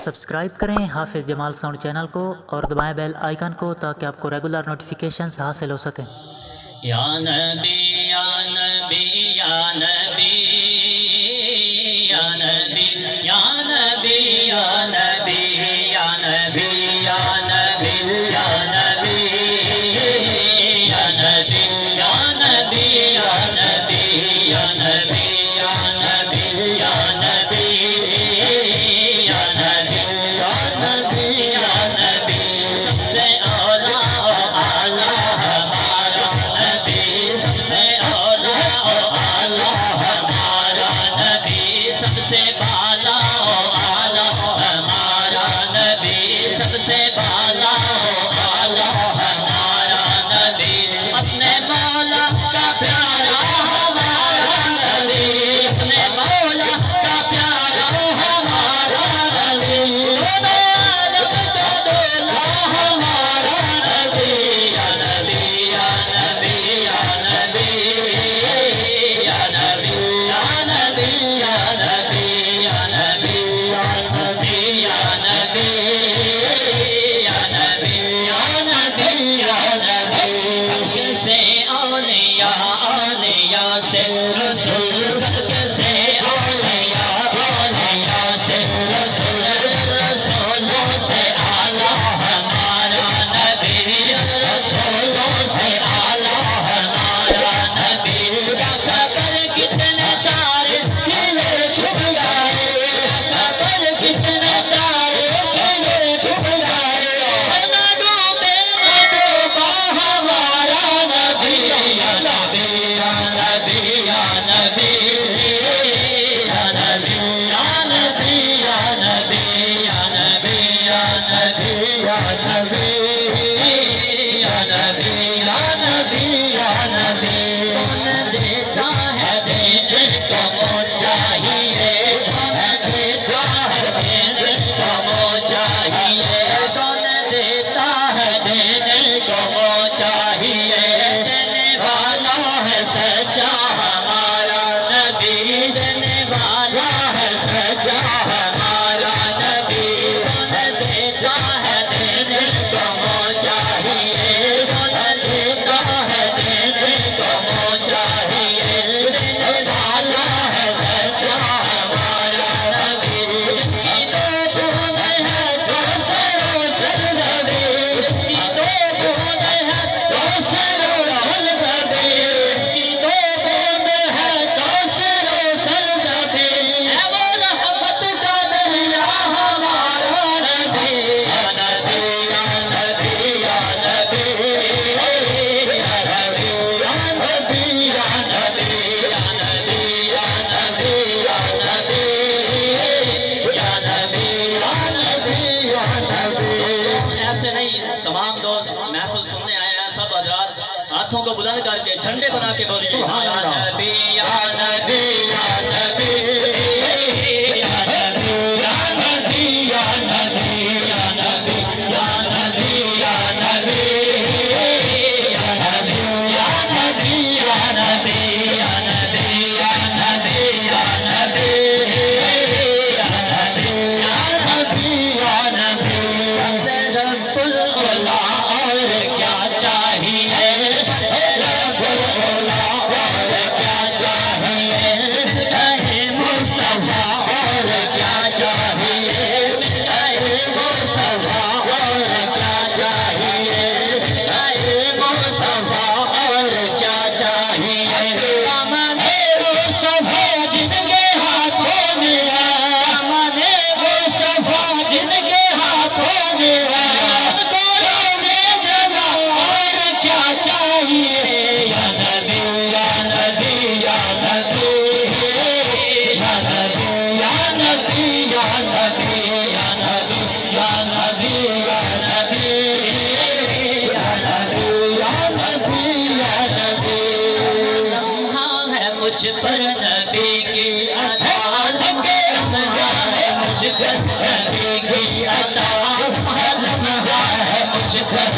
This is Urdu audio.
سبسکرائب کریں حافظ جمال ساؤنڈ چینل کو اور دبائیں بیل آئیکن کو تاکہ آپ کو ریگولر نوٹیفیکیشنز حاصل ہو سکیں۔ یا نبی یا نبی یا نبی یا نبی یا نبی یا نبی یا نبی یا نبی یا نبی یا نبی یا نبی یا نبی یا نبی یا نبی یا نبی یا نبی یا نبی یا نبی سب سے اولا اعلیٰ ہمارا نبی، سب سے اولا اعلیٰ ہمارا نبی، سب سے بالا اعلیٰ ہمارا نبی، سب سے بالا اعلیٰ ہمارا نبی، اپنے مولا کا پیارا ہمارا نبی، اپنے مولا کا پیارا ہمارا نبی، دونوں عالم کا دولا ہمارا نبی، یا نبی یا نبی یا نبی یا نبی یا نبی یا نبی یا نبی یا نبی یا نبی یا نبی یا نبی یا نبی سے اولیاء اولیاء سے رسول سے اولیاء اولیاء سے رسول رسولوں سے اعلیٰ ہمارا نبی، رسولوں سے اعلیٰ ہمارا نبی، خبر کتنے تارے کھلے چھپ گئے، خبر کتنے تارے کھلے چھپ گئے، نہ ڈوبے نہ ڈوبا ہمارا نبی، یا نبی یا نبی یا نبی یا نبی یا نبی یا نبی یا نبی یا نبی یا نبی یا نبی یا نبی یا نبی کون دیتا ہے دینے کو وہ چاہیے، کون دیتا ہے دینے کو وہ چاہیے، کون دیتا ہے دینے کو وہ چاہیے، دینے والا ہے سچا ہمارا نبی، دینے والا ہے سچا ہمارا نبی، کون دیتا ہے دینے کو وہ چاہیے، کون دیتا ہے دینے کو وہ چاہیے، دینے والا ہے سچا ہمارا نبی، جس کی تو بوند ہے کوثر و زمزمی، جس کی تو بوند ہے کوثر و زمزمی، جس کی تو بوند ہے کوثر و زمزمی، ہے وہ رحمت کا دریا ہمارا نبی، یا نبی یا نبی یا نبی یا نبی یا نبی یا نبی یا نبی یا نبی یا نبی یا نبی یا نبی یا نبی۔ ایسے نہیں، تمام دوست محفل سننے آئے ہیں، سب حضرات ہاتھوں کو بلند کر کے جھنڈے بنا کے بولیے یا نبی یا نبی یا نبی یا نبی یا نبی یا نبی یا نبی یا نبی یا نبی یا نبی یا نبی یا نبی یا نبی یا نبی یا نبی یا نبی یا نبی یا نبی رب العلا اور کیا چاہیے، رب العلا اور کیا چاہیے، کہے مصطفیٰ اور کیا چاہیے، کہے مصطفیٰ اور کیا چاہیے، کہے مصطفیٰ اور کیا چاہیے، دامن مصطفیٰ جن کے ہاتھوں میں ہے، دامن مصطفیٰ جن کے ہاتھوں میں ہے، ان کو روزے جزا اور کیا چاہیے، یا نبی یا نبی یا نبی یا نبی یا نبی یا نبی یا نبی یا نبی یا نبی یا نبی یا نبی یا نبی لمحہ ہے مجھ پر نبی کی عطا، لمحہ ہے مجھ پر نبی کی عطا، لمحہ ہے مجھ پر